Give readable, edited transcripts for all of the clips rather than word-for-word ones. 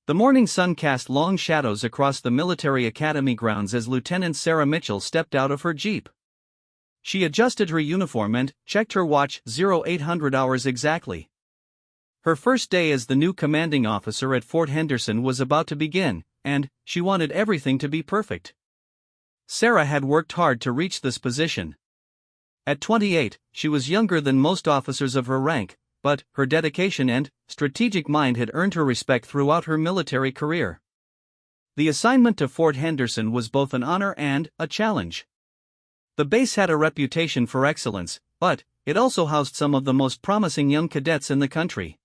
The morning sun cast long shadows across the military academy grounds as Lieutenant Sarah Mitchell stepped out of her jeep. She adjusted her uniform and checked her watch. 0800 hours exactly. Her first day as the new commanding officer at Fort Henderson was about to begin, and she wanted everything to be perfect. Sarah had worked hard to reach this position. At 28, she was younger than most officers of her rank, but her dedication and strategic mind had earned her respect throughout her military career. The assignment to Fort Henderson was both an honor and a challenge. The base had a reputation for excellence, but it also housed some of the most promising young cadets in the country.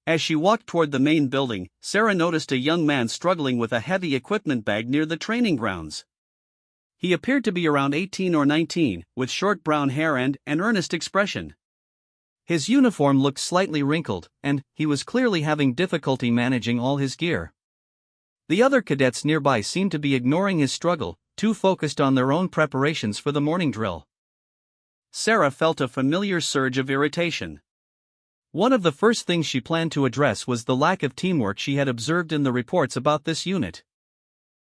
As she walked toward the main building, Sarah noticed a young man struggling with a heavy equipment bag near the training grounds. He appeared to be around 18 or 19, with short brown hair and an earnest expression. His uniform looked slightly wrinkled, and he was clearly having difficulty managing all his gear. The other cadets nearby seemed to be ignoring his struggle, too focused on their own preparations for the morning drill. Sarah felt a familiar surge of irritation. One of the first things she planned to address was the lack of teamwork she had observed in the reports about this unit.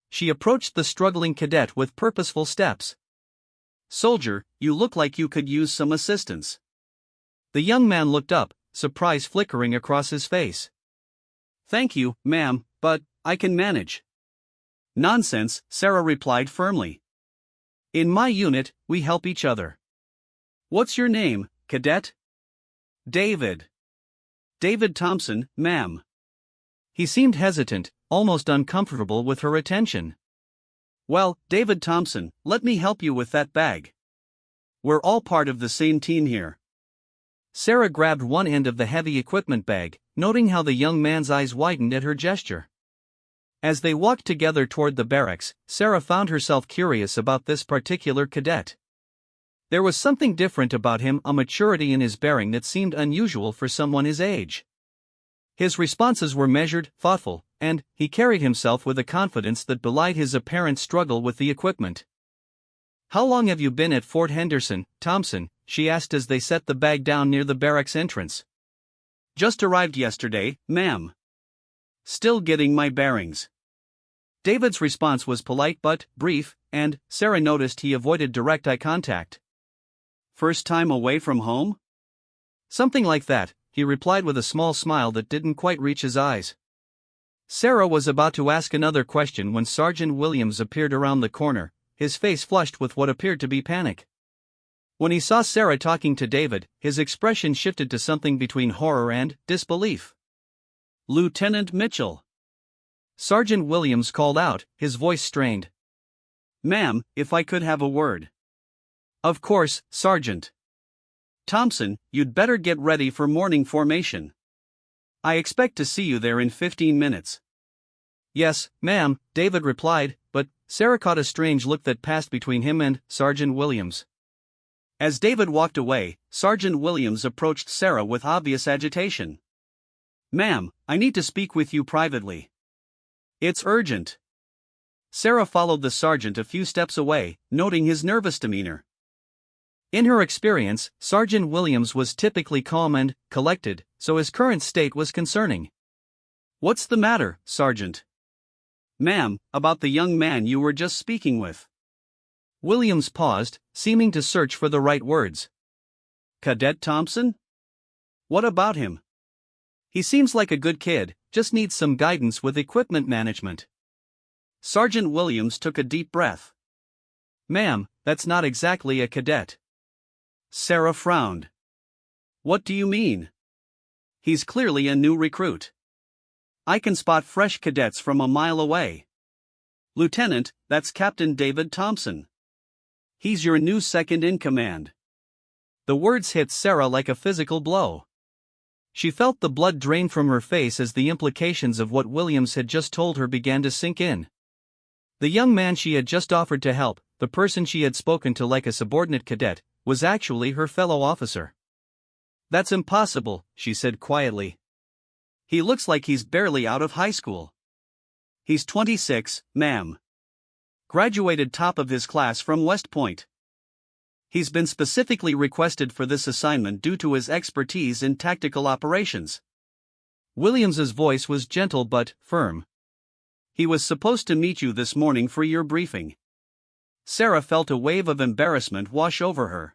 She approached the struggling cadet with purposeful steps. "Soldier, you look like you could use some assistance." The young man looked up, surprise flickering across his face. "Thank you, ma'am, but I can manage." "Nonsense," Sarah replied firmly. "In my unit, we help each other." "What's your name, cadet?" "David." "David Thompson, ma'am." He seemed hesitant, almost uncomfortable with her attention. "Well, David Thompson, let me help you with that bag. We're all part of the same team here." Sarah grabbed one end of the heavy equipment bag, noting how the young man's eyes widened at her gesture. As they walked together toward the barracks, Sarah found herself curious about this particular cadet. There was something different about him, a maturity in his bearing that seemed unusual for someone his age. His responses were measured, thoughtful, and he carried himself with a confidence that belied his apparent struggle with the equipment. "How long have you been at Fort Henderson, Thompson?" she asked as they set the bag down near the barracks entrance. "Just arrived yesterday, ma'am. Still getting my bearings." David's response was polite but brief, and Sarah noticed he avoided direct eye contact. "First time away from home?" "Something like that," he replied with a small smile that didn't quite reach his eyes. Sarah was about to ask another question when Sergeant Williams appeared around the corner, his face flushed with what appeared to be panic. When he saw Sarah talking to David, his expression shifted to something between horror and disbelief. "Lieutenant Mitchell!" Sergeant Williams called out, his voice strained. "Ma'am, if I could have a word." "Of course, Sergeant." "Thompson, you'd better get ready for morning formation. I expect to see you there in 15 minutes. "Yes, ma'am," David replied, but Sarah caught a strange look that passed between him and Sergeant Williams. As David walked away, Sergeant Williams approached Sarah with obvious agitation. "Ma'am, I need to speak with you privately." "It's urgent." Sarah followed the sergeant a few steps away, noting his nervous demeanor. In her experience, Sergeant Williams was typically calm and collected, so his current state was concerning. "What's the matter, Sergeant?" "Ma'am, about the young man you were just speaking with." Williams paused, seeming to search for the right words. "Cadet Thompson? What about him?" "He seems like a good kid, just needs some guidance with equipment management." Sergeant Williams took a deep breath. "Ma'am, that's not exactly a cadet." Sarah frowned. "What do you mean?" "He's clearly a new recruit. I can spot fresh cadets from a mile away." "Lieutenant, that's Captain David Thompson. He's your new second in command." The words hit Sarah like a physical blow. She felt the blood drain from her face as the implications of what Williams had just told her began to sink in. The young man she had just offered to help, the person she had spoken to like a subordinate cadet, was actually her fellow officer. "That's impossible," she said quietly. "He looks like he's barely out of high school." "He's 26, ma'am. Graduated top of his class from West Point. He's been specifically requested for this assignment due to his expertise in tactical operations." Williams's voice was gentle but firm. "He was supposed to meet you this morning for your briefing." Sarah felt a wave of embarrassment wash over her.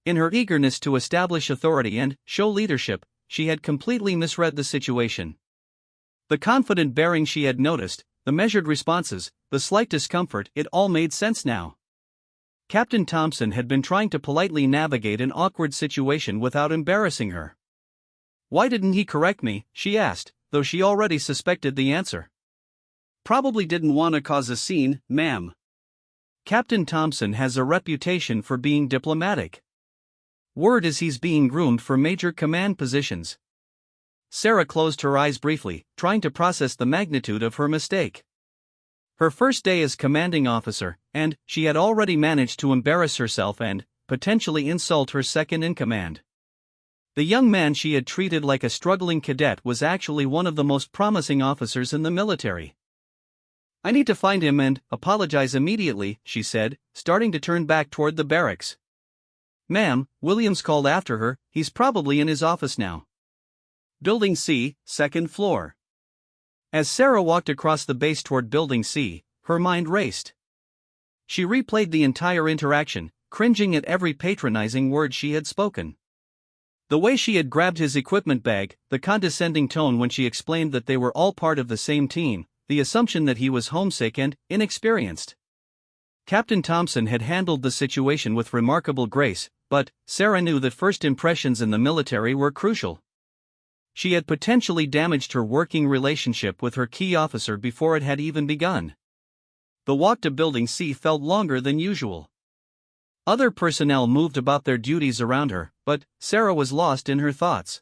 In her eagerness to establish authority and show leadership, she had completely misread the situation. The confident bearing she had noticed, the measured responses, the slight discomfort, it all made sense now. Captain Thompson had been trying to politely navigate an awkward situation without embarrassing her. "Why didn't he correct me?" she asked, though she already suspected the answer. "Probably didn't want to cause a scene, ma'am. Captain Thompson has a reputation for being diplomatic. Word is he's being groomed for major command positions." Sarah closed her eyes briefly, trying to process the magnitude of her mistake. Her first day as commanding officer, and she had already managed to embarrass herself and potentially insult her second-in-command. The young man she had treated like a struggling cadet was actually one of the most promising officers in the military. "I need to find him and apologize immediately," she said, starting to turn back toward the barracks. "Ma'am," Williams called after her, "he's probably in his office now. Building C, second floor." As Sarah walked across the base toward Building C, her mind raced. She replayed the entire interaction, cringing at every patronizing word she had spoken. The way she had grabbed his equipment bag, the condescending tone when she explained that they were all part of the same team, the assumption that he was homesick and inexperienced. Captain Thompson had handled the situation with remarkable grace, but Sarah knew that first impressions in the military were crucial. She had potentially damaged her working relationship with her key officer before it had even begun. The walk to Building C felt longer than usual. Other personnel moved about their duties around her, but Sarah was lost in her thoughts.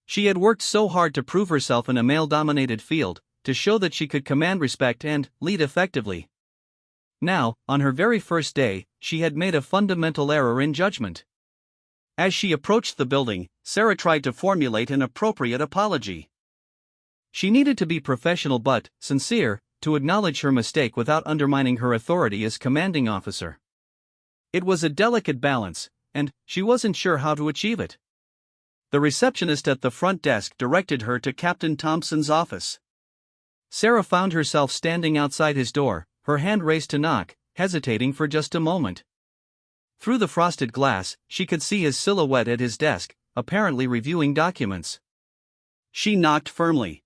She had worked so hard to prove herself in a male-dominated field, to show that she could command respect and lead effectively. Now, on her very first day, she had made a fundamental error in judgment. As she approached the building, Sarah tried to formulate an appropriate apology. She needed to be professional but sincere, to acknowledge her mistake without undermining her authority as commanding officer. It was a delicate balance, and she wasn't sure how to achieve it. The receptionist at the front desk directed her to Captain Thompson's office. Sarah found herself standing outside his door, her hand raised to knock, hesitating for just a moment. Through the frosted glass, she could see his silhouette at his desk, apparently reviewing documents. She knocked firmly.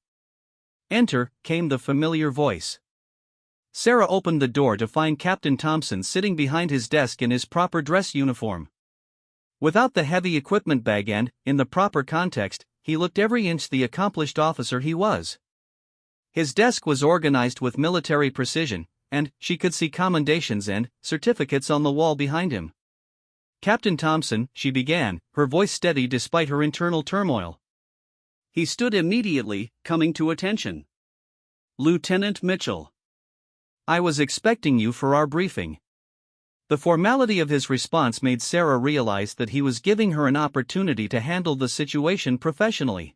"Enter," came the familiar voice. Sarah opened the door to find Captain Thompson sitting behind his desk in his proper dress uniform. Without the heavy equipment bag and, in the proper context, he looked every inch the accomplished officer he was. His desk was organized with military precision, and she could see commendations and certificates on the wall behind him. "Captain Thompson," she began, her voice steady despite her internal turmoil. He stood immediately, coming to attention. "Lieutenant Mitchell. I was expecting you for our briefing." The formality of his response made Sarah realize that he was giving her an opportunity to handle the situation professionally.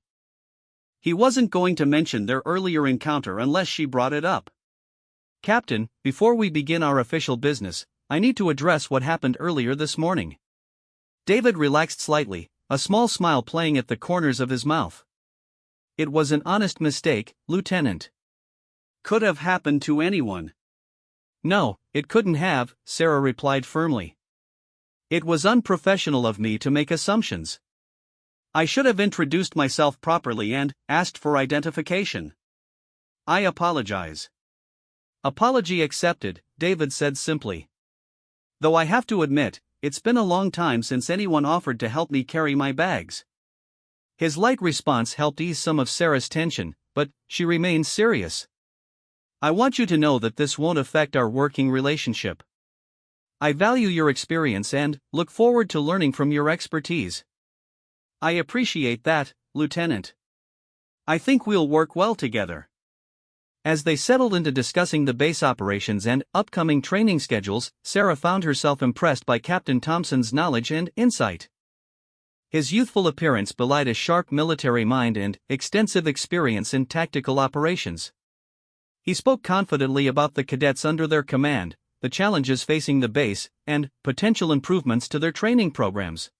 He wasn't going to mention their earlier encounter unless she brought it up. "Captain, before we begin our official business, I need to address what happened earlier this morning." David relaxed slightly, a small smile playing at the corners of his mouth. "It was an honest mistake, Lieutenant. Could have happened to anyone." "No, it couldn't have," Sarah replied firmly. "It was unprofessional of me to make assumptions. I should have introduced myself properly and asked for identification. I apologize." "Apology accepted," David said simply. "Though I have to admit, it's been a long time since anyone offered to help me carry my bags." His light response helped ease some of Sarah's tension, but she remained serious. "I want you to know that this won't affect our working relationship. I value your experience and look forward to learning from your expertise." "I appreciate that, Lieutenant. I think we'll work well together." As they settled into discussing the base operations and upcoming training schedules, Sarah found herself impressed by Captain Thompson's knowledge and insight. His youthful appearance belied a sharp military mind and extensive experience in tactical operations. He spoke confidently about the cadets under their command, the challenges facing the base, and potential improvements to their training programs.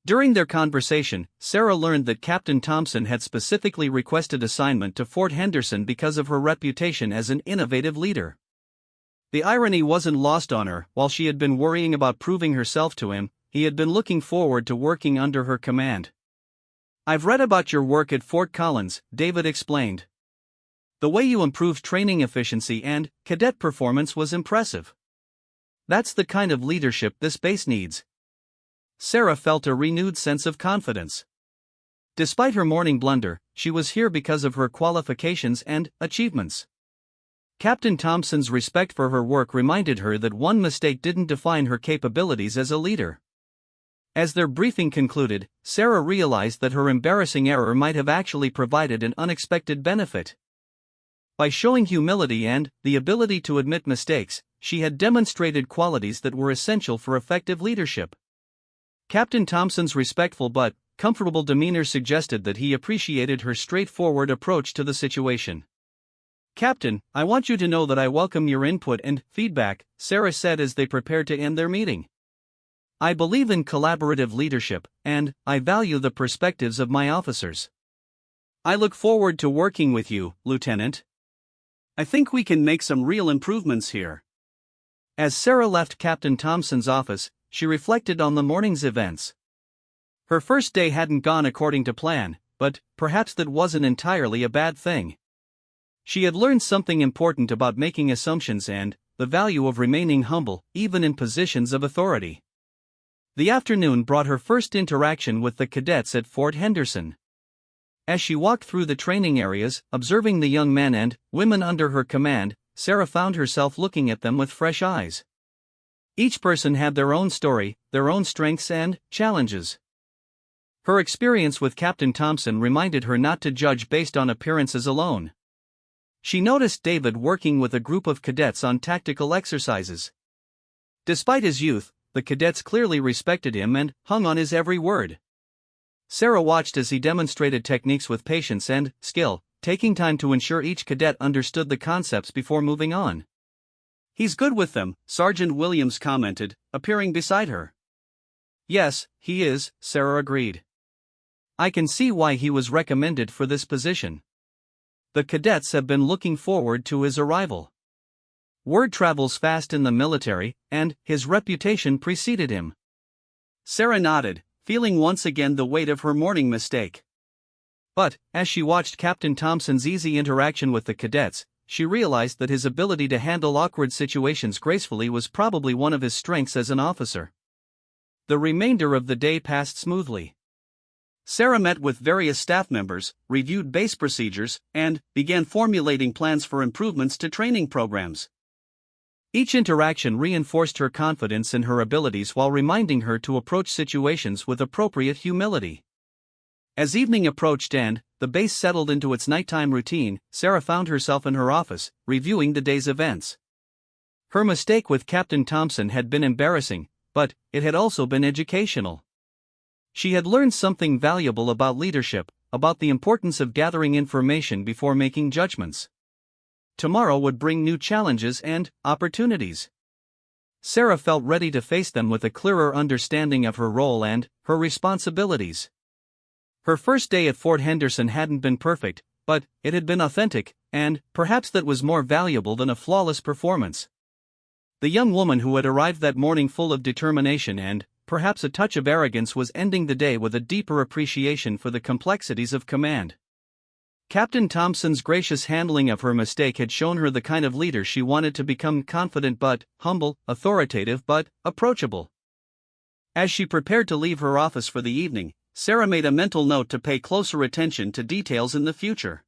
During their conversation, Sarah learned that Captain Thompson had specifically requested assignment to Fort Henderson because of her reputation as an innovative leader. The irony wasn't lost on her. While she had been worrying about proving herself to him, he had been looking forward to working under her command. "I've read about your work at Fort Collins," David explained. "The way you improved training efficiency and cadet performance was impressive. That's the kind of leadership this base needs." Sarah felt a renewed sense of confidence. Despite her morning blunder, she was here because of her qualifications and achievements. Captain Thompson's respect for her work reminded her that one mistake didn't define her capabilities as a leader. As their briefing concluded, Sarah realized that her embarrassing error might have actually provided an unexpected benefit. By showing humility and the ability to admit mistakes, she had demonstrated qualities that were essential for effective leadership. Captain Thompson's respectful but comfortable demeanor suggested that he appreciated her straightforward approach to the situation. "Captain, I want you to know that I welcome your input and feedback," Sarah said as they prepared to end their meeting. "I believe in collaborative leadership, and I value the perspectives of my officers. I look forward to working with you, Lieutenant. I think we can make some real improvements here." As Sarah left Captain Thompson's office, she reflected on the morning's events. Her first day hadn't gone according to plan, but perhaps that wasn't entirely a bad thing. She had learned something important about making assumptions and the value of remaining humble, even in positions of authority. The afternoon brought her first interaction with the cadets at Fort Henderson. As she walked through the training areas, observing the young men and women under her command, Sarah found herself looking at them with fresh eyes. Each person had their own story, their own strengths and challenges. Her experience with Captain Thompson reminded her not to judge based on appearances alone. She noticed David working with a group of cadets on tactical exercises. Despite his youth, the cadets clearly respected him and hung on his every word. Sarah watched as he demonstrated techniques with patience and skill, taking time to ensure each cadet understood the concepts before moving on. "He's good with them," Sergeant Williams commented, appearing beside her. "Yes, he is," Sarah agreed. "I can see why he was recommended for this position. The cadets have been looking forward to his arrival. Word travels fast in the military, and his reputation preceded him." Sarah nodded, feeling once again the weight of her morning mistake. But, as she watched Captain Thompson's easy interaction with the cadets, she realized that his ability to handle awkward situations gracefully was probably one of his strengths as an officer. The remainder of the day passed smoothly. Sarah met with various staff members, reviewed base procedures, and began formulating plans for improvements to training programs. Each interaction reinforced her confidence in her abilities while reminding her to approach situations with appropriate humility. As evening approached and the base settled into its nighttime routine, Sarah found herself in her office, reviewing the day's events. Her mistake with Captain Thompson had been embarrassing, but it had also been educational. She had learned something valuable about leadership, about the importance of gathering information before making judgments. Tomorrow would bring new challenges and opportunities. Sarah felt ready to face them with a clearer understanding of her role and her responsibilities. Her first day at Fort Henderson hadn't been perfect, but it had been authentic, and perhaps that was more valuable than a flawless performance. The young woman who had arrived that morning full of determination and perhaps a touch of arrogance was ending the day with a deeper appreciation for the complexities of command. Captain Thompson's gracious handling of her mistake had shown her the kind of leader she wanted to become: confident but humble, authoritative but approachable. As she prepared to leave her office for the evening, Sarah made a mental note to pay closer attention to details in the future.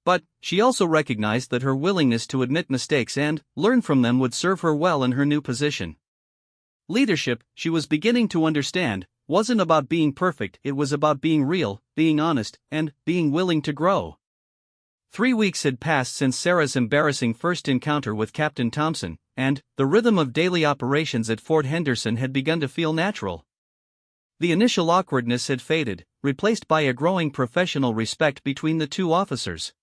But she also recognized that her willingness to admit mistakes and learn from them would serve her well in her new position. Leadership, she was beginning to understand, wasn't about being perfect, it was about being real, being honest, and being willing to grow. 3 weeks had passed since Sarah's embarrassing first encounter with Captain Thompson, and the rhythm of daily operations at Fort Henderson had begun to feel natural. The initial awkwardness had faded, replaced by a growing professional respect between the two officers.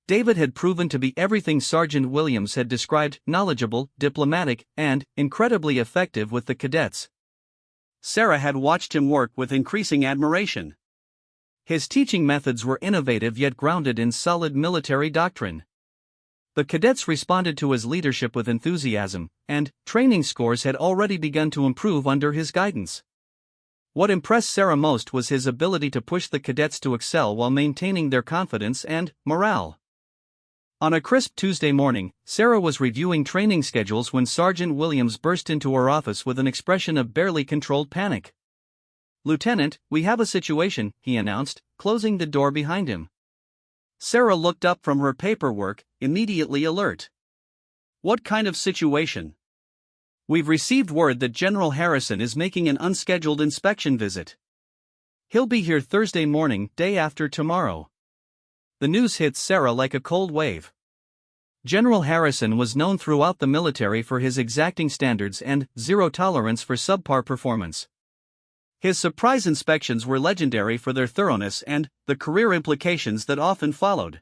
David had proven to be everything Sergeant Williams had described: knowledgeable, diplomatic, and incredibly effective with the cadets. Sarah had watched him work with increasing admiration. His teaching methods were innovative yet grounded in solid military doctrine. The cadets responded to his leadership with enthusiasm, and training scores had already begun to improve under his guidance. What impressed Sarah most was his ability to push the cadets to excel while maintaining their confidence and morale. On a crisp Tuesday morning, Sarah was reviewing training schedules when Sergeant Williams burst into her office with an expression of barely controlled panic. "Lieutenant, we have a situation," he announced, closing the door behind him. Sarah looked up from her paperwork, immediately alert. "What kind of situation?" "We've received word that General Harrison is making an unscheduled inspection visit. He'll be here Thursday morning, day after tomorrow." The news hit Sarah like a cold wave. General Harrison was known throughout the military for his exacting standards and zero tolerance for subpar performance. His surprise inspections were legendary for their thoroughness and the career implications that often followed.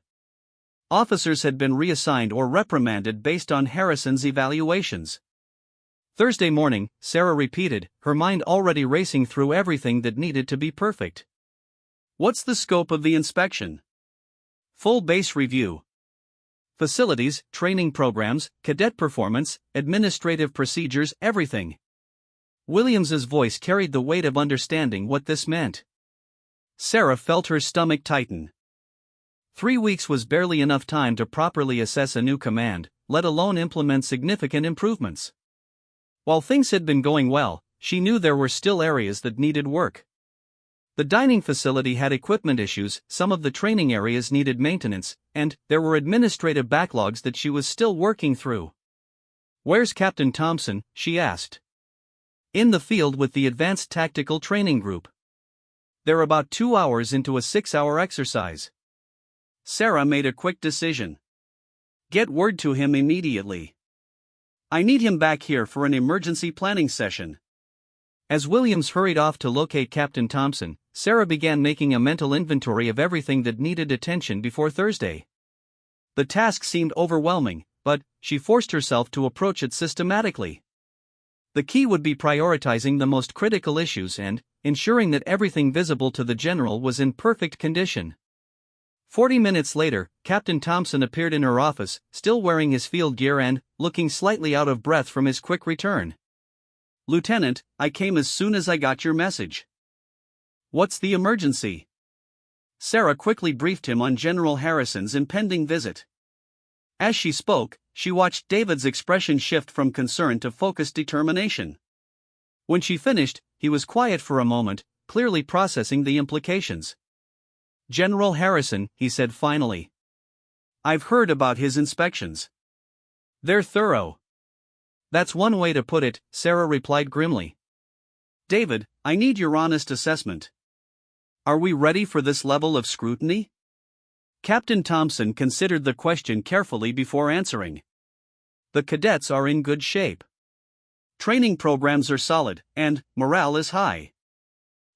Officers had been reassigned or reprimanded based on Harrison's evaluations. Thursday morning, Sarah repeated, her mind already racing through everything that needed to be perfect. "What's the scope of the inspection?" "Full base review. Facilities, training programs, cadet performance, administrative procedures, everything." Williams's voice carried the weight of understanding what this meant. Sarah felt her stomach tighten. 3 weeks was barely enough time to properly assess a new command, let alone implement significant improvements. While things had been going well, she knew there were still areas that needed work. The dining facility had equipment issues, some of the training areas needed maintenance, and there were administrative backlogs that she was still working through. "Where's Captain Thompson?" she asked. "In the field with the Advanced Tactical Training Group. They're about 2 hours into a 6-hour exercise." Sarah made a quick decision. "Get word to him immediately. I need him back here for an emergency planning session." As Williams hurried off to locate Captain Thompson, Sarah began making a mental inventory of everything that needed attention before Thursday. The task seemed overwhelming, but she forced herself to approach it systematically. The key would be prioritizing the most critical issues and ensuring that everything visible to the general was in perfect condition. 40 minutes later, Captain Thompson appeared in her office, still wearing his field gear and looking slightly out of breath from his quick return. "Lieutenant, I came as soon as I got your message." "What's the emergency?" Sarah quickly briefed him on General Harrison's impending visit. As she spoke, she watched David's expression shift from concern to focused determination. When she finished, he was quiet for a moment, clearly processing the implications. "General Harrison," he said finally. "I've heard about his inspections. They're thorough." "That's one way to put it," Sarah replied grimly. "David, I need your honest assessment. Are we ready for this level of scrutiny?" Captain Thompson considered the question carefully before answering. "The cadets are in good shape. Training programs are solid, and morale is high.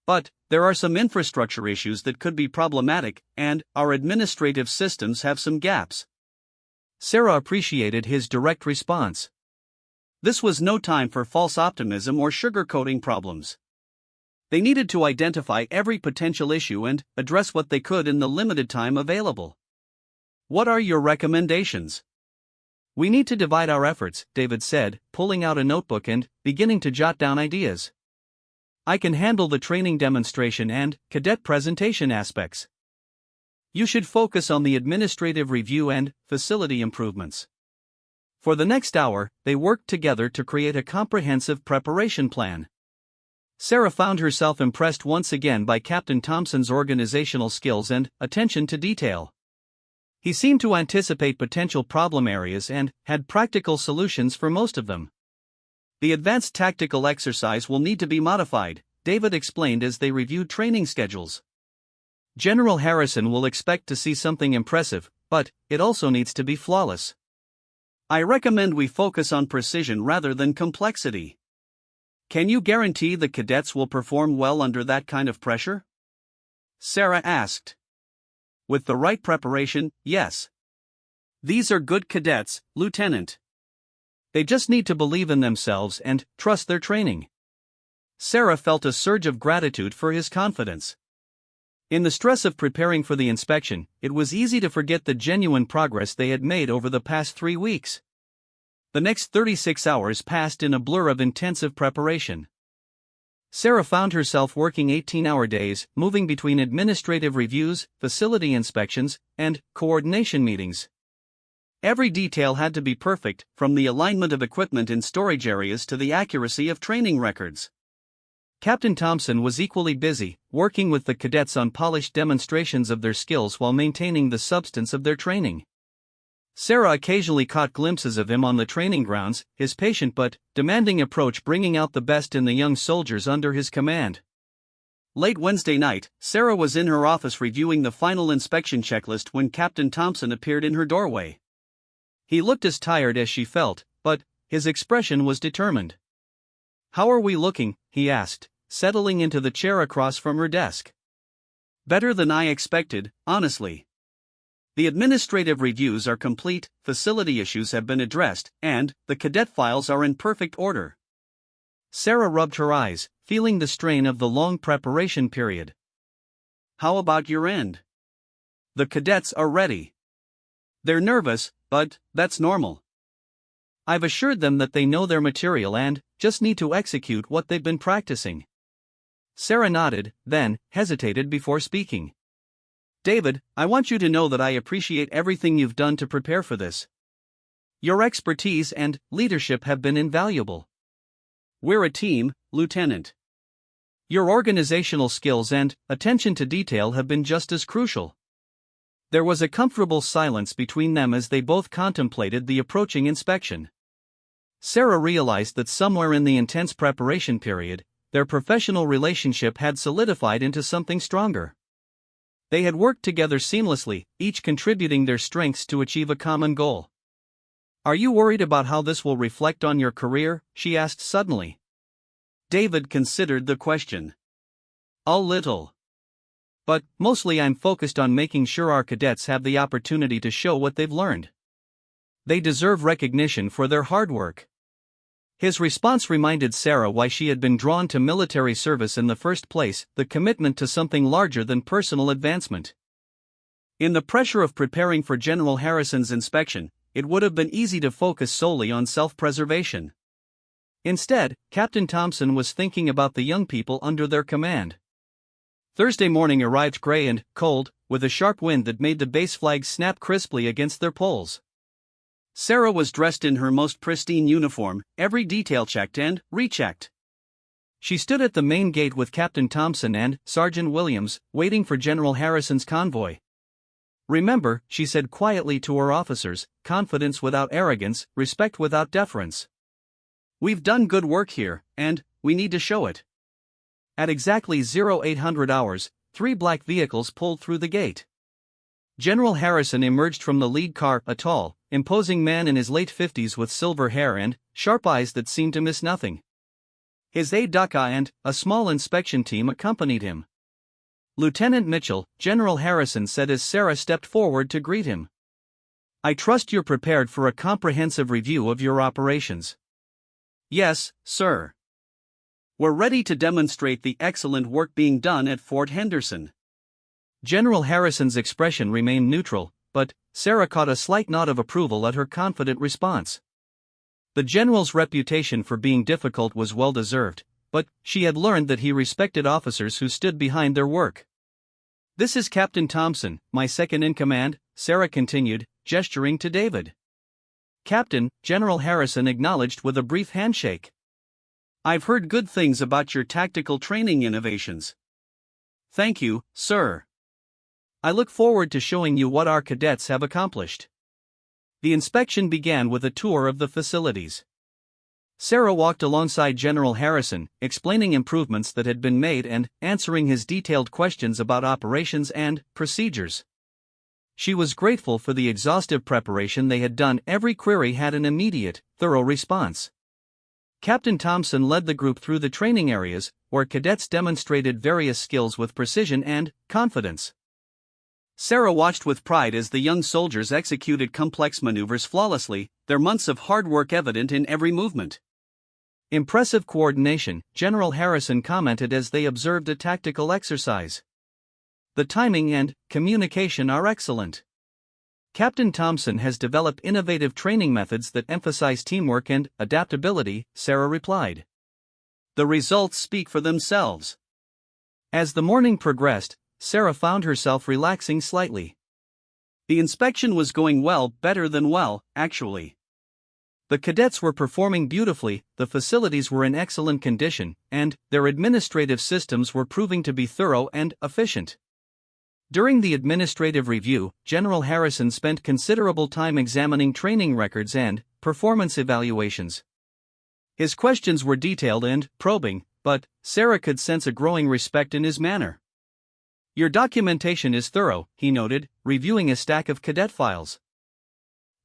But there are some infrastructure issues that could be problematic, and our administrative systems have some gaps." Sarah appreciated his direct response. This was no time for false optimism or sugarcoating problems. They needed to identify every potential issue and address what they could in the limited time available. "What are your recommendations?" "We need to divide our efforts," David said, pulling out a notebook and beginning to jot down ideas. "I can handle the training demonstration and cadet presentation aspects. You should focus on the administrative review and facility improvements." For the next hour, they worked together to create a comprehensive preparation plan. Sarah found herself impressed once again by Captain Thompson's organizational skills and attention to detail. He seemed to anticipate potential problem areas and had practical solutions for most of them. "The advanced tactical exercise will need to be modified," David explained as they reviewed training schedules. "General Harrison will expect to see something impressive, but it also needs to be flawless. I recommend we focus on precision rather than complexity." "Can you guarantee the cadets will perform well under that kind of pressure?" Sarah asked. "With the right preparation, yes. These are good cadets, Lieutenant. They just need to believe in themselves and trust their training." Sarah felt a surge of gratitude for his confidence. In the stress of preparing for the inspection, it was easy to forget the genuine progress they had made over the past 3 weeks. The next 36 hours passed in a blur of intensive preparation. Sarah found herself working 18-hour days, moving between administrative reviews, facility inspections, and coordination meetings. Every detail had to be perfect, from the alignment of equipment in storage areas to the accuracy of training records. Captain Thompson was equally busy, working with the cadets on polished demonstrations of their skills while maintaining the substance of their training. Sarah occasionally caught glimpses of him on the training grounds, his patient but demanding approach bringing out the best in the young soldiers under his command. Late Wednesday night, Sarah was in her office reviewing the final inspection checklist when Captain Thompson appeared in her doorway. He looked as tired as she felt, but his expression was determined. "How are we looking?" he asked, settling into the chair across from her desk. "Better than I expected, honestly. The administrative reviews are complete, facility issues have been addressed, and the cadet files are in perfect order." Sarah rubbed her eyes, feeling the strain of the long preparation period. "How about your end?" "The cadets are ready. They're nervous, but that's normal. I've assured them that they know their material and just need to execute what they've been practicing." Sarah nodded, then hesitated before speaking. "David, I want you to know that I appreciate everything you've done to prepare for this. Your expertise and leadership have been invaluable. We're a team, Lieutenant. Your organizational skills and attention to detail have been just as crucial." There was a comfortable silence between them as they both contemplated the approaching inspection. Sarah realized that somewhere in the intense preparation period, their professional relationship had solidified into something stronger. They had worked together seamlessly, each contributing their strengths to achieve a common goal. "Are you worried about how this will reflect on your career?" she asked suddenly. David considered the question. "A little. But mostly I'm focused on making sure our cadets have the opportunity to show what they've learned. They deserve recognition for their hard work." His response reminded Sarah why she had been drawn to military service in the first place, the commitment to something larger than personal advancement. In the pressure of preparing for General Harrison's inspection, it would have been easy to focus solely on self-preservation. Instead, Captain Thompson was thinking about the young people under their command. Thursday morning arrived gray and cold, with a sharp wind that made the base flags snap crisply against their poles. Sarah was dressed in her most pristine uniform, every detail checked and rechecked. She stood at the main gate with Captain Thompson and Sergeant Williams, waiting for General Harrison's convoy. "Remember," she said quietly to her officers, "confidence without arrogance, respect without deference. We've done good work here, and we need to show it." At exactly 0800 hours, 3 black vehicles pulled through the gate. General Harrison emerged from the lead car, a tall, imposing man in his late 50s with silver hair and sharp eyes that seemed to miss nothing. His aide-de-camp and a small inspection team accompanied him. "Lieutenant Mitchell," General Harrison said as Sarah stepped forward to greet him. "I trust you're prepared for a comprehensive review of your operations." "Yes, sir. We're ready to demonstrate the excellent work being done at Fort Henderson." General Harrison's expression remained neutral, but Sarah caught a slight nod of approval at her confident response. The general's reputation for being difficult was well deserved, but she had learned that he respected officers who stood behind their work. "This is Captain Thompson, my second-in-command," Sarah continued, gesturing to David. "Captain," General Harrison acknowledged with a brief handshake. "I've heard good things about your tactical training innovations." "Thank you, sir. I look forward to showing you what our cadets have accomplished." The inspection began with a tour of the facilities. Sarah walked alongside General Harrison, explaining improvements that had been made and answering his detailed questions about operations and procedures. She was grateful for the exhaustive preparation they had done. Every query had an immediate, thorough response. Captain Thompson led the group through the training areas, where cadets demonstrated various skills with precision and confidence. Sarah watched with pride as the young soldiers executed complex maneuvers flawlessly, their months of hard work evident in every movement. Impressive coordination, General Harrison commented as they observed a tactical exercise. The timing and communication are excellent. Captain Thompson has developed innovative training methods that emphasize teamwork and adaptability, Sarah replied. The results speak for themselves. As the morning progressed, Sarah found herself relaxing slightly. The inspection was going well, better than well, actually. The cadets were performing beautifully, the facilities were in excellent condition, and their administrative systems were proving to be thorough and efficient. During the administrative review, General Harrison spent considerable time examining training records and performance evaluations. His questions were detailed and probing, but Sarah could sense a growing respect in his manner. Your documentation is thorough, he noted, reviewing a stack of cadet files.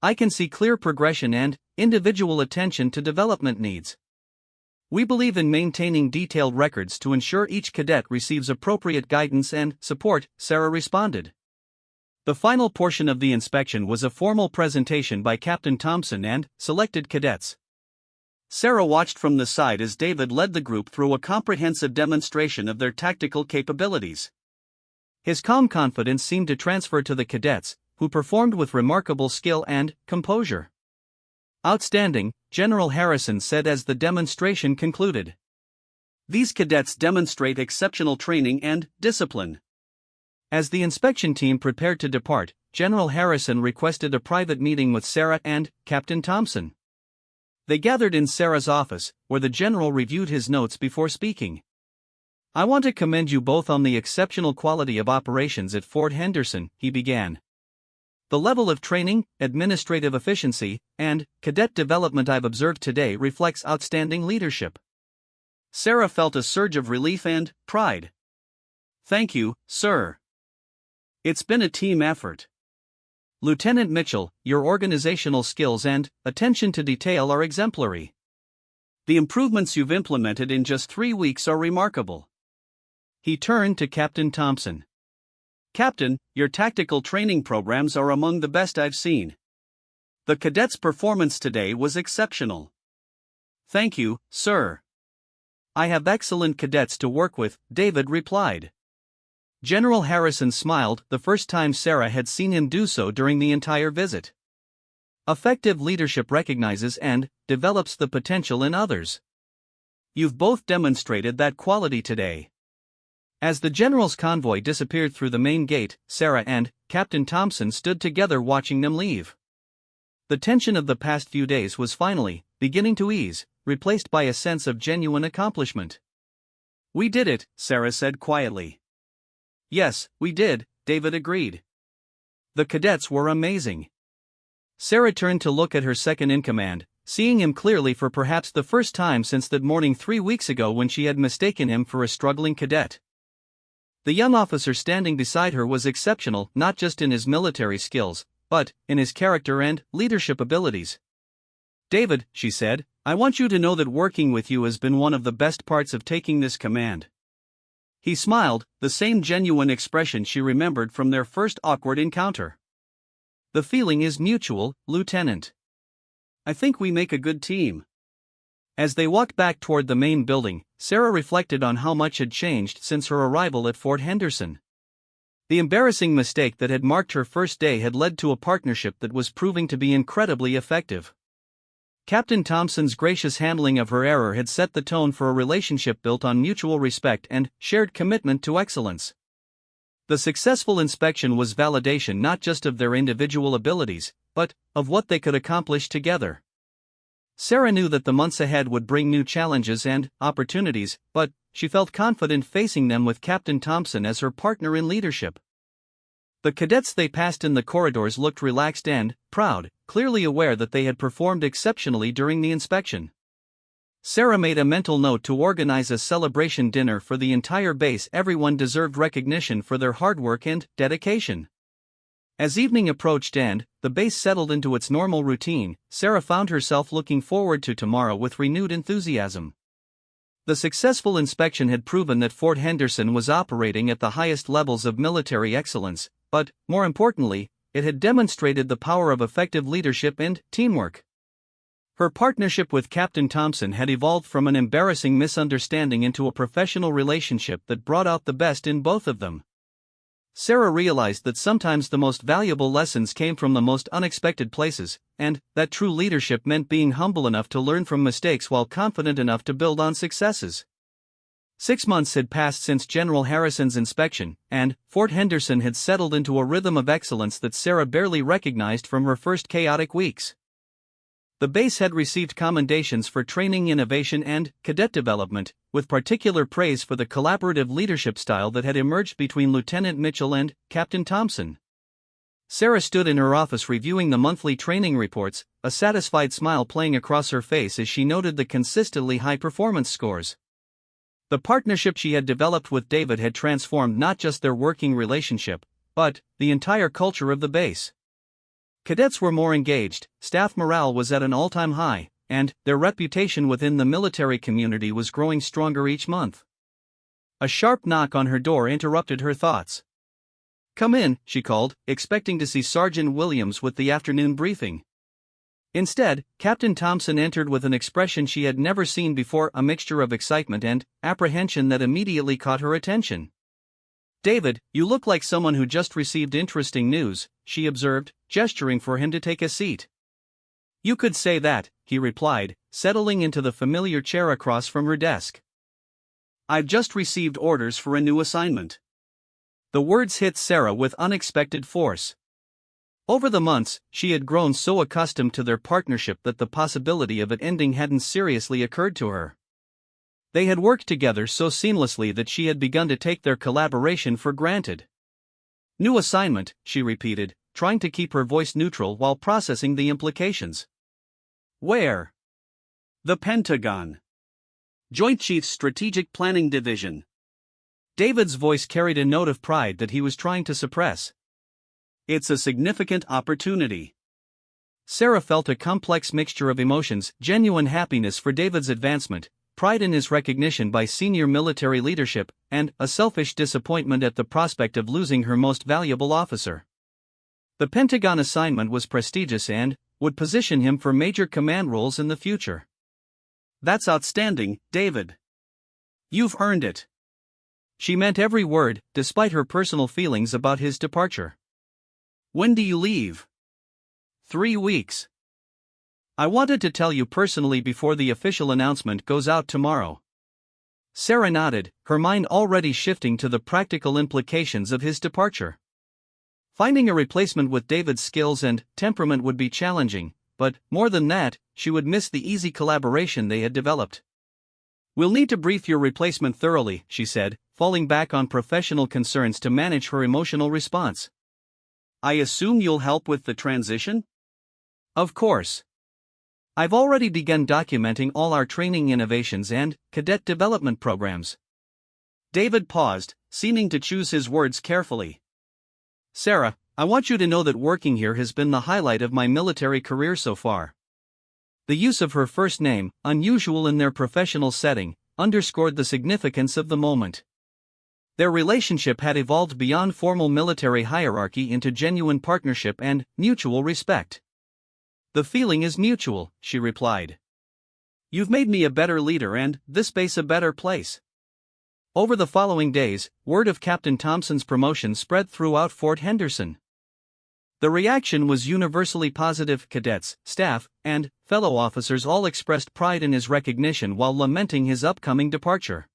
I can see clear progression and individual attention to development needs. We believe in maintaining detailed records to ensure each cadet receives appropriate guidance and support, Sarah responded. The final portion of the inspection was a formal presentation by Captain Thompson and selected cadets. Sarah watched from the side as David led the group through a comprehensive demonstration of their tactical capabilities. His calm confidence seemed to transfer to the cadets, who performed with remarkable skill and composure. Outstanding, General Harrison said as the demonstration concluded. These cadets demonstrate exceptional training and discipline. As the inspection team prepared to depart, General Harrison requested a private meeting with Sarah and Captain Thompson. They gathered in Sarah's office, where the general reviewed his notes before speaking. I want to commend you both on the exceptional quality of operations at Fort Henderson, he began. The level of training, administrative efficiency, and cadet development I've observed today reflects outstanding leadership. Sarah felt a surge of relief and pride. Thank you, sir. It's been a team effort. Lieutenant Mitchell, your organizational skills and attention to detail are exemplary. The improvements you've implemented in just 3 weeks are remarkable. He turned to Captain Thompson. Captain, your tactical training programs are among the best I've seen. The cadets' performance today was exceptional. Thank you, sir. I have excellent cadets to work with, David replied. General Harrison smiled, the first time Sarah had seen him do so during the entire visit. Effective leadership recognizes and develops the potential in others. You've both demonstrated that quality today. As the general's convoy disappeared through the main gate, Sarah and Captain Thompson stood together watching them leave. The tension of the past few days was finally beginning to ease, replaced by a sense of genuine accomplishment. We did it, Sarah said quietly. Yes, we did, David agreed. The cadets were amazing. Sarah turned to look at her second-in-command, seeing him clearly for perhaps the first time since that morning 3 weeks ago when she had mistaken him for a struggling cadet. The young officer standing beside her was exceptional not just in his military skills, but in his character and leadership abilities. David, she said, I want you to know that working with you has been one of the best parts of taking this command. He smiled, the same genuine expression she remembered from their first awkward encounter. The feeling is mutual, Lieutenant. I think we make a good team. As they walked back toward the main building, Sarah reflected on how much had changed since her arrival at Fort Henderson. The embarrassing mistake that had marked her first day had led to a partnership that was proving to be incredibly effective. Captain Thompson's gracious handling of her error had set the tone for a relationship built on mutual respect and shared commitment to excellence. The successful inspection was validation not just of their individual abilities, but of what they could accomplish together. Sarah knew that the months ahead would bring new challenges and opportunities, but she felt confident facing them with Captain Thompson as her partner in leadership. The cadets they passed in the corridors looked relaxed and proud, clearly aware that they had performed exceptionally during the inspection. Sarah made a mental note to organize a celebration dinner for the entire base. Everyone deserved recognition for their hard work and dedication. As evening approached and the base settled into its normal routine, Sarah found herself looking forward to tomorrow with renewed enthusiasm. The successful inspection had proven that Fort Henderson was operating at the highest levels of military excellence, but, more importantly, it had demonstrated the power of effective leadership and teamwork. Her partnership with Captain Thompson had evolved from an embarrassing misunderstanding into a professional relationship that brought out the best in both of them. Sarah realized that sometimes the most valuable lessons came from the most unexpected places, and that true leadership meant being humble enough to learn from mistakes while confident enough to build on successes. 6 months had passed since General Harrison's inspection, and Fort Henderson had settled into a rhythm of excellence that Sarah barely recognized from her first chaotic weeks. The base had received commendations for training innovation and cadet development, with particular praise for the collaborative leadership style that had emerged between Lieutenant Mitchell and Captain Thompson. Sarah stood in her office reviewing the monthly training reports, a satisfied smile playing across her face as she noted the consistently high performance scores. The partnership she had developed with David had transformed not just their working relationship, but the entire culture of the base. Cadets were more engaged, staff morale was at an all-time high, and their reputation within the military community was growing stronger each month. A sharp knock on her door interrupted her thoughts. "Come in," she called, expecting to see Sergeant Williams with the afternoon briefing. Instead, Captain Thompson entered with an expression she had never seen before, a mixture of excitement and apprehension that immediately caught her attention. "David, you look like someone who just received interesting news," she observed, gesturing for him to take a seat. "You could say that," he replied, settling into the familiar chair across from her desk. "I've just received orders for a new assignment." The words hit Sarah with unexpected force. Over the months, she had grown so accustomed to their partnership that the possibility of it ending hadn't seriously occurred to her. They had worked together so seamlessly that she had begun to take their collaboration for granted. "New assignment," she repeated, trying to keep her voice neutral while processing the implications. "Where?" "The Pentagon. Joint Chiefs Strategic Planning Division." David's voice carried a note of pride that he was trying to suppress. "It's a significant opportunity." Sarah felt a complex mixture of emotions: genuine happiness for David's advancement, pride in his recognition by senior military leadership, and a selfish disappointment at the prospect of losing her most valuable officer. The Pentagon assignment was prestigious and would position him for major command roles in the future. "That's outstanding, David. You've earned it." She meant every word, despite her personal feelings about his departure. "When do you leave?" 3 weeks. "I wanted to tell you personally before the official announcement goes out tomorrow." Sarah nodded, her mind already shifting to the practical implications of his departure. Finding a replacement with David's skills and temperament would be challenging, but, more than that, she would miss the easy collaboration they had developed. "We'll need to brief your replacement thoroughly," she said, falling back on professional concerns to manage her emotional response. "I assume you'll help with the transition?" "Of course. I've already begun documenting all our training innovations and cadet development programs." David paused, seeming to choose his words carefully. "Sarah, I want you to know that working here has been the highlight of my military career so far." The use of her first name, unusual in their professional setting, underscored the significance of the moment. Their relationship had evolved beyond formal military hierarchy into genuine partnership and mutual respect. "The feeling is mutual," she replied. "You've made me a better leader and this base a better place." Over the following days, word of Captain Thompson's promotion spread throughout Fort Henderson. The reaction was universally positive. Cadets, staff, and fellow officers all expressed pride in his recognition while lamenting his upcoming departure.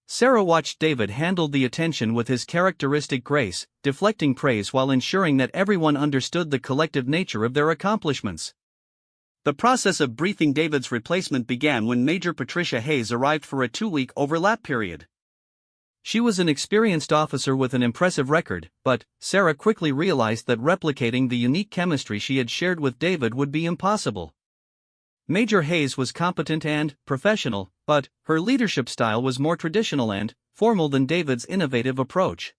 Sarah watched David handle the attention with his characteristic grace, deflecting praise while ensuring that everyone understood the collective nature of their accomplishments. The process of briefing David's replacement began when Major Patricia Hayes arrived for a 2-week overlap period. She was an experienced officer with an impressive record, but Sarah quickly realized that replicating the unique chemistry she had shared with David would be impossible. Major Hayes was competent and professional, but her leadership style was more traditional and formal than David's innovative approach.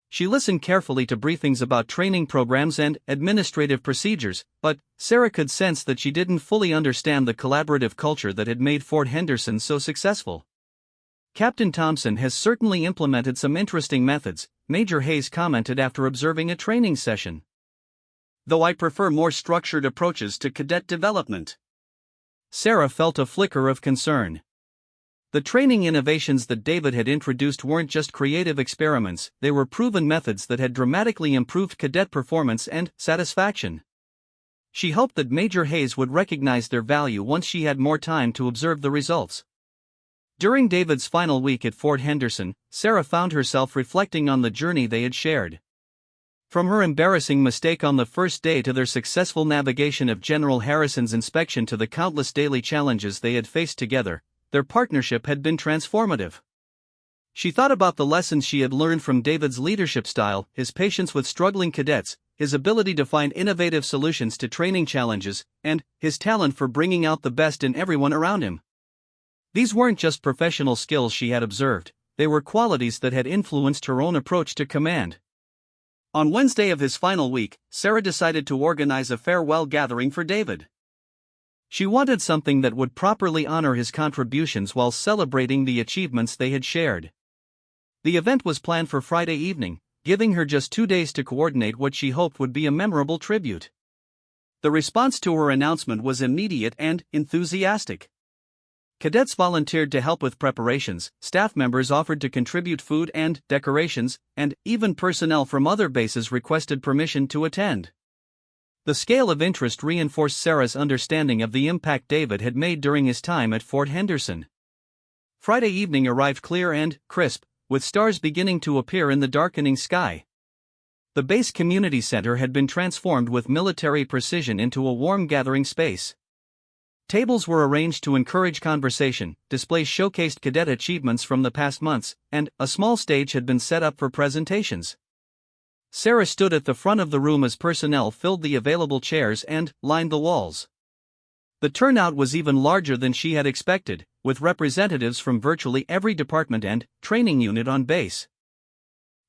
She listened carefully to briefings about training programs and administrative procedures, but Sarah could sense that she didn't fully understand the collaborative culture that had made Fort Henderson so successful. "Captain Thompson has certainly implemented some interesting methods," Major Hayes commented after observing a training session. "Though I prefer more structured approaches to cadet development." Sarah felt a flicker of concern. The training innovations that David had introduced weren't just creative experiments, they were proven methods that had dramatically improved cadet performance and satisfaction. She hoped that Major Hayes would recognize their value once she had more time to observe the results. During David's final week at Fort Henderson, Sarah found herself reflecting on the journey they had shared. From her embarrassing mistake on the first day to their successful navigation of General Harrison's inspection to the countless daily challenges they had faced together, their partnership had been transformative. She thought about the lessons she had learned from David's leadership style, his patience with struggling cadets, his ability to find innovative solutions to training challenges, and his talent for bringing out the best in everyone around him. These weren't just professional skills she had observed, they were qualities that had influenced her own approach to command. On Wednesday of his final week, Sarah decided to organize a farewell gathering for David. She wanted something that would properly honor his contributions while celebrating the achievements they had shared. The event was planned for Friday evening, giving her just 2 days to coordinate what she hoped would be a memorable tribute. The response to her announcement was immediate and enthusiastic. Cadets volunteered to help with preparations, staff members offered to contribute food and decorations, and even personnel from other bases requested permission to attend. The scale of interest reinforced Sarah's understanding of the impact David had made during his time at Fort Henderson. Friday evening arrived clear and crisp, with stars beginning to appear in the darkening sky. The base community center had been transformed with military precision into a warm gathering space. Tables were arranged to encourage conversation, displays showcased cadet achievements from the past months, and a small stage had been set up for presentations. Sarah stood at the front of the room as personnel filled the available chairs and lined the walls. The turnout was even larger than she had expected, with representatives from virtually every department and training unit on base.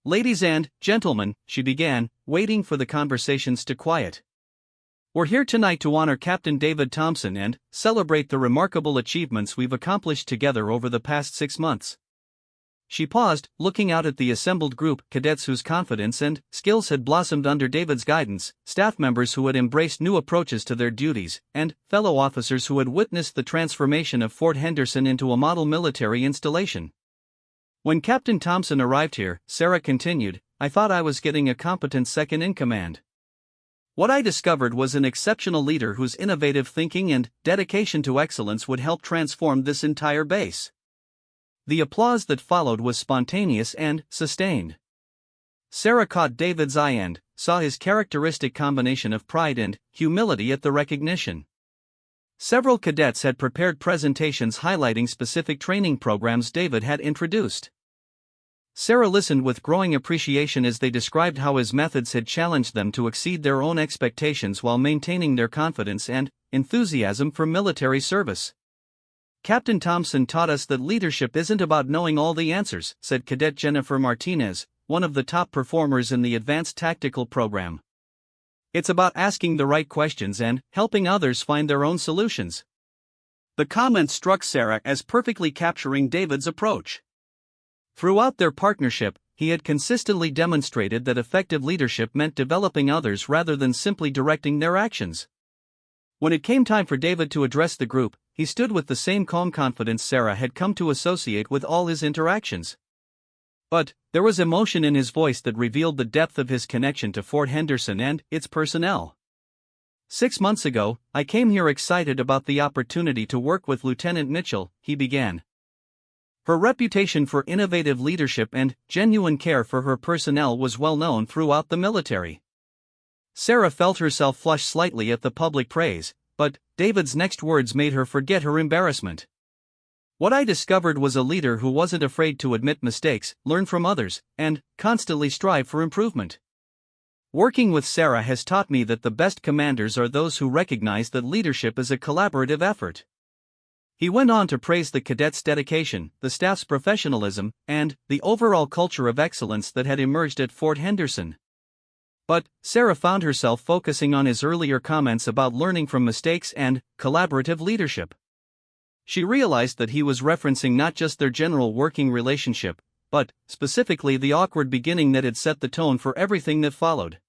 "Ladies and gentlemen," she began, waiting for the conversations to quiet. "We're here tonight to honor Captain David Thompson and celebrate the remarkable achievements we've accomplished together over the past 6 months." She paused, looking out at the assembled group, cadets whose confidence and skills had blossomed under David's guidance, staff members who had embraced new approaches to their duties, and fellow officers who had witnessed the transformation of Fort Henderson into a model military installation. "When Captain Thompson arrived here," Sarah continued, "I thought I was getting a competent second-in-command. What I discovered was an exceptional leader whose innovative thinking and dedication to excellence would help transform this entire base." The applause that followed was spontaneous and sustained. Sarah caught David's eye and saw his characteristic combination of pride and humility at the recognition. Several cadets had prepared presentations highlighting specific training programs David had introduced. Sarah listened with growing appreciation as they described how his methods had challenged them to exceed their own expectations while maintaining their confidence and enthusiasm for military service. "Captain Thompson taught us that leadership isn't about knowing all the answers," said Cadet Jennifer Martinez, one of the top performers in the Advanced Tactical Program. "It's about asking the right questions and helping others find their own solutions." The comment struck Sarah as perfectly capturing David's approach. Throughout their partnership, he had consistently demonstrated that effective leadership meant developing others rather than simply directing their actions. When it came time for David to address the group, he stood with the same calm confidence Sarah had come to associate with all his interactions. But there was emotion in his voice that revealed the depth of his connection to Fort Henderson and its personnel. "6 months ago, I came here excited about the opportunity to work with Lieutenant Mitchell," he began. Her reputation for innovative leadership and genuine care for her personnel was well known throughout the military. Sarah felt herself flush slightly at the public praise, but David's next words made her forget her embarrassment. "What I discovered was a leader who wasn't afraid to admit mistakes, learn from others, and constantly strive for improvement. Working with Sarah has taught me that the best commanders are those who recognize that leadership is a collaborative effort." He went on to praise the cadets' dedication, the staff's professionalism, and the overall culture of excellence that had emerged at Fort Henderson. But Sarah found herself focusing on his earlier comments about learning from mistakes and collaborative leadership. She realized that he was referencing not just their general working relationship, but specifically the awkward beginning that had set the tone for everything that followed.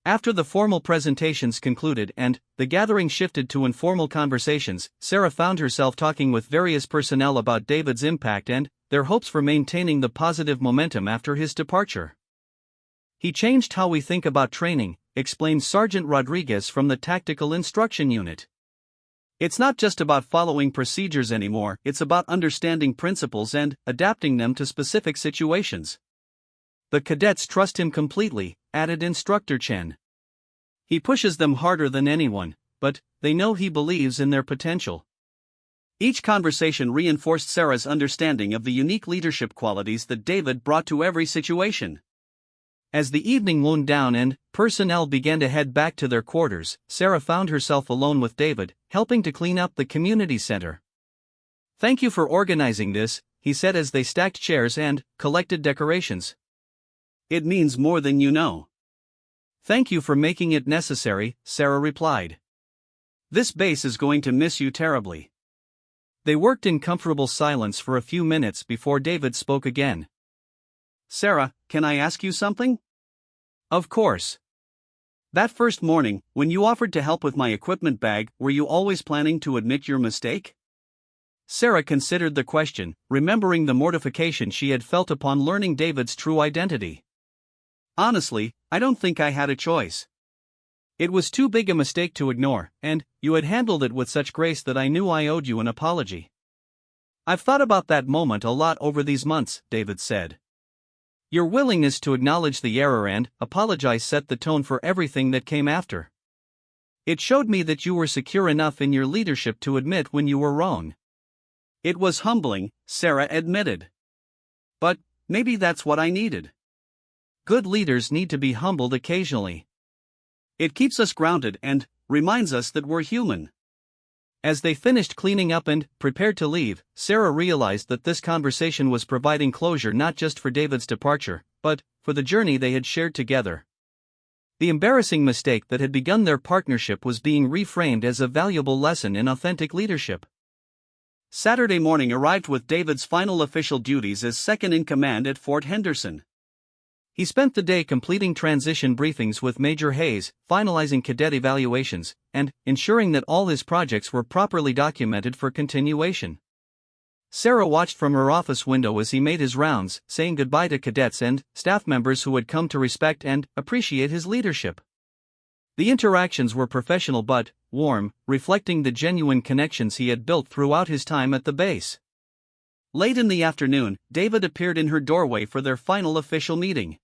After the formal presentations concluded and the gathering shifted to informal conversations, Sarah found herself talking with various personnel about David's impact and their hopes for maintaining the positive momentum after his departure. "He changed how we think about training," explained Sergeant Rodriguez from the Tactical Instruction Unit. "It's not just about following procedures anymore, it's about understanding principles and adapting them to specific situations. The cadets trust him completely," added Instructor Chen. "He pushes them harder than anyone, but they know he believes in their potential." Each conversation reinforced Sarah's understanding of the unique leadership qualities that David brought to every situation. As the evening wound down and personnel began to head back to their quarters, Sarah found herself alone with David, helping to clean up the community center. "Thank you for organizing this," he said as they stacked chairs and collected decorations. "It means more than you know." "Thank you for making it necessary," Sarah replied. "This base is going to miss you terribly." They worked in comfortable silence for a few minutes before David spoke again. "Sarah, can I ask you something?" "Of course." "That first morning, when you offered to help with my equipment bag, were you always planning to admit your mistake?" Sarah considered the question, remembering the mortification she had felt upon learning David's true identity. "Honestly, I don't think I had a choice. It was too big a mistake to ignore, and you had handled it with such grace that I knew I owed you an apology." "I've thought about that moment a lot over these months," David said. "Your willingness to acknowledge the error and apologize set the tone for everything that came after. It showed me that you were secure enough in your leadership to admit when you were wrong." "It was humbling," Sarah admitted. "But maybe that's what I needed. Good leaders need to be humbled occasionally. It keeps us grounded and reminds us that we're human." As they finished cleaning up and prepared to leave, Sarah realized that this conversation was providing closure not just for David's departure, but for the journey they had shared together. The embarrassing mistake that had begun their partnership was being reframed as a valuable lesson in authentic leadership. Saturday morning arrived with David's final official duties as second-in-command at Fort Henderson. He spent the day completing transition briefings with Major Hayes, finalizing cadet evaluations, and ensuring that all his projects were properly documented for continuation. Sarah watched from her office window as he made his rounds, saying goodbye to cadets and staff members who had come to respect and appreciate his leadership. The interactions were professional but warm, reflecting the genuine connections he had built throughout his time at the base. Late in the afternoon, David appeared in her doorway for their final official meeting.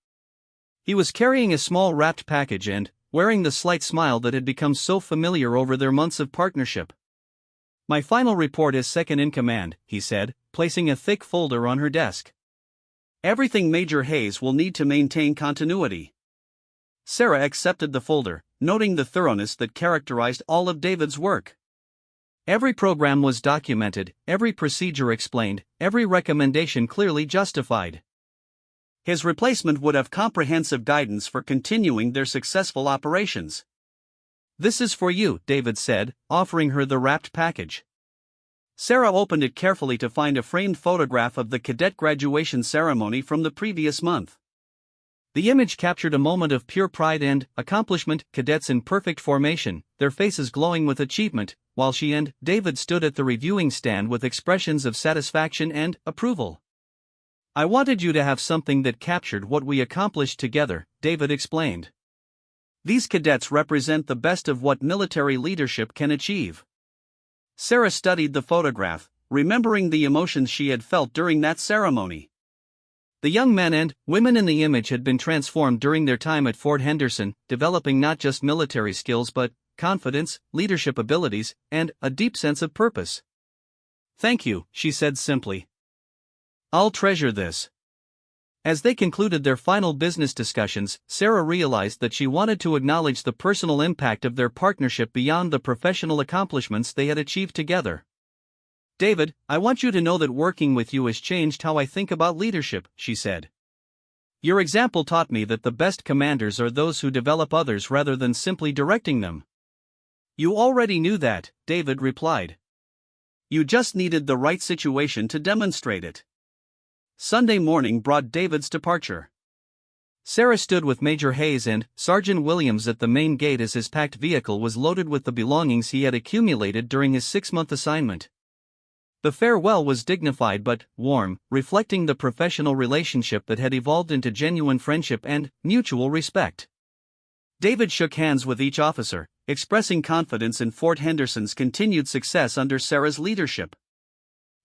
He was carrying a small wrapped package and wearing the slight smile that had become so familiar over their months of partnership. "My final report as second-in-command," he said, placing a thick folder on her desk. "Everything Major Hayes will need to maintain continuity." Sarah accepted the folder, noting the thoroughness that characterized all of David's work. Every program was documented, every procedure explained, every recommendation clearly justified. His replacement would have comprehensive guidance for continuing their successful operations. "This is for you," David said, offering her the wrapped package. Sarah opened it carefully to find a framed photograph of the cadet graduation ceremony from the previous month. The image captured a moment of pure pride and accomplishment, cadets in perfect formation, their faces glowing with achievement, while she and David stood at the reviewing stand with expressions of satisfaction and approval. "I wanted you to have something that captured what we accomplished together," David explained. "These cadets represent the best of what military leadership can achieve." Sarah studied the photograph, remembering the emotions she had felt during that ceremony. The young men and women in the image had been transformed during their time at Fort Henderson, developing not just military skills but confidence, leadership abilities, and a deep sense of purpose. "Thank you," she said simply. "I'll treasure this." As they concluded their final business discussions, Sarah realized that she wanted to acknowledge the personal impact of their partnership beyond the professional accomplishments they had achieved together. "David, I want you to know that working with you has changed how I think about leadership," she said. "Your example taught me that the best commanders are those who develop others rather than simply directing them." "You already knew that," David replied. "You just needed the right situation to demonstrate it." Sunday morning brought David's departure. Sarah stood with Major Hayes and Sergeant Williams at the main gate as his packed vehicle was loaded with the belongings he had accumulated during his 6-month assignment. The farewell was dignified but warm, reflecting the professional relationship that had evolved into genuine friendship and mutual respect. David shook hands with each officer, expressing confidence in Fort Henderson's continued success under Sarah's leadership.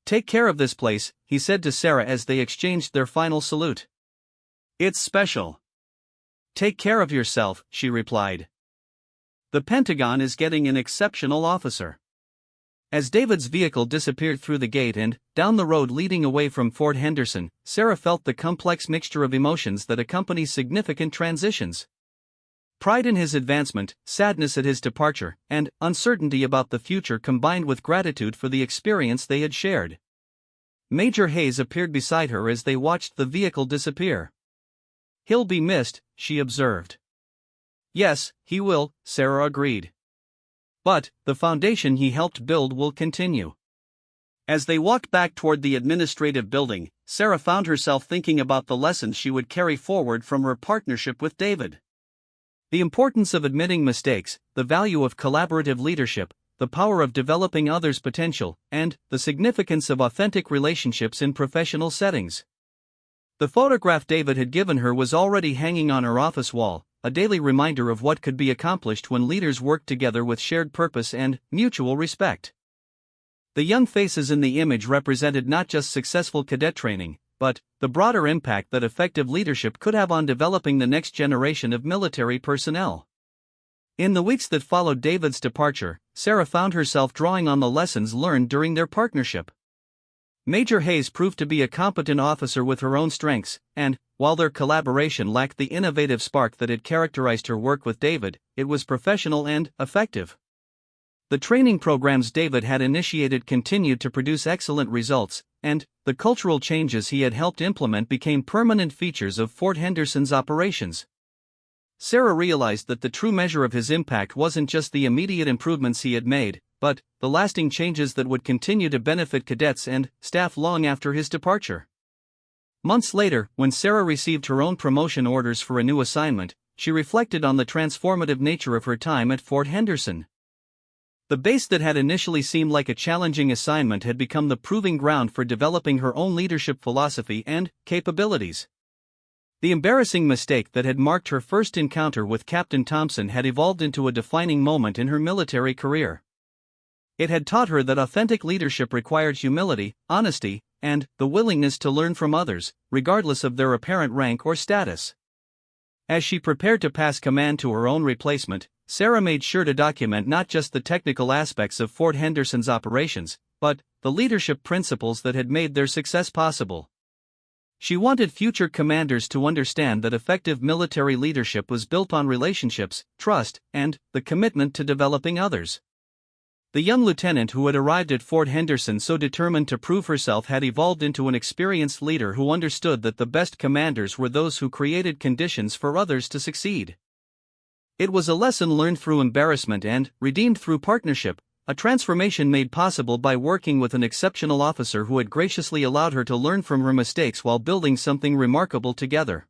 "Take care of this place," he said to Sarah as they exchanged their final salute. "It's special." "Take care of yourself," she replied. "The Pentagon is getting an exceptional officer." As David's vehicle disappeared through the gate and down the road leading away from Fort Henderson, Sarah felt the complex mixture of emotions that accompany significant transitions. Pride in his advancement, sadness at his departure, and uncertainty about the future combined with gratitude for the experience they had shared. Major Hayes appeared beside her as they watched the vehicle disappear. "He'll be missed," she observed. "Yes, he will," Sarah agreed. "But the foundation he helped build will continue." As they walked back toward the administrative building, Sarah found herself thinking about the lessons she would carry forward from her partnership with David. The importance of admitting mistakes, the value of collaborative leadership, the power of developing others' potential, and the significance of authentic relationships in professional settings. The photograph David had given her was already hanging on her office wall, a daily reminder of what could be accomplished when leaders work together with shared purpose and mutual respect. The young faces in the image represented not just successful cadet training, but the broader impact that effective leadership could have on developing the next generation of military personnel. In the weeks that followed David's departure, Sarah found herself drawing on the lessons learned during their partnership. Major Hayes proved to be a competent officer with her own strengths, and, while their collaboration lacked the innovative spark that had characterized her work with David, it was professional and effective. The training programs David had initiated continued to produce excellent results, and the cultural changes he had helped implement became permanent features of Fort Henderson's operations. Sarah realized that the true measure of his impact wasn't just the immediate improvements he had made, but the lasting changes that would continue to benefit cadets and staff long after his departure. Months later, when Sarah received her own promotion orders for a new assignment, she reflected on the transformative nature of her time at Fort Henderson. The base that had initially seemed like a challenging assignment had become the proving ground for developing her own leadership philosophy and capabilities. The embarrassing mistake that had marked her first encounter with Captain Thompson had evolved into a defining moment in her military career. It had taught her that authentic leadership required humility, honesty, and the willingness to learn from others, regardless of their apparent rank or status. As she prepared to pass command to her own replacement, Sarah made sure to document not just the technical aspects of Fort Henderson's operations, but the leadership principles that had made their success possible. She wanted future commanders to understand that effective military leadership was built on relationships, trust, and the commitment to developing others. The young lieutenant who had arrived at Fort Henderson so determined to prove herself had evolved into an experienced leader who understood that the best commanders were those who created conditions for others to succeed. It was a lesson learned through embarrassment and redeemed through partnership, a transformation made possible by working with an exceptional officer who had graciously allowed her to learn from her mistakes while building something remarkable together.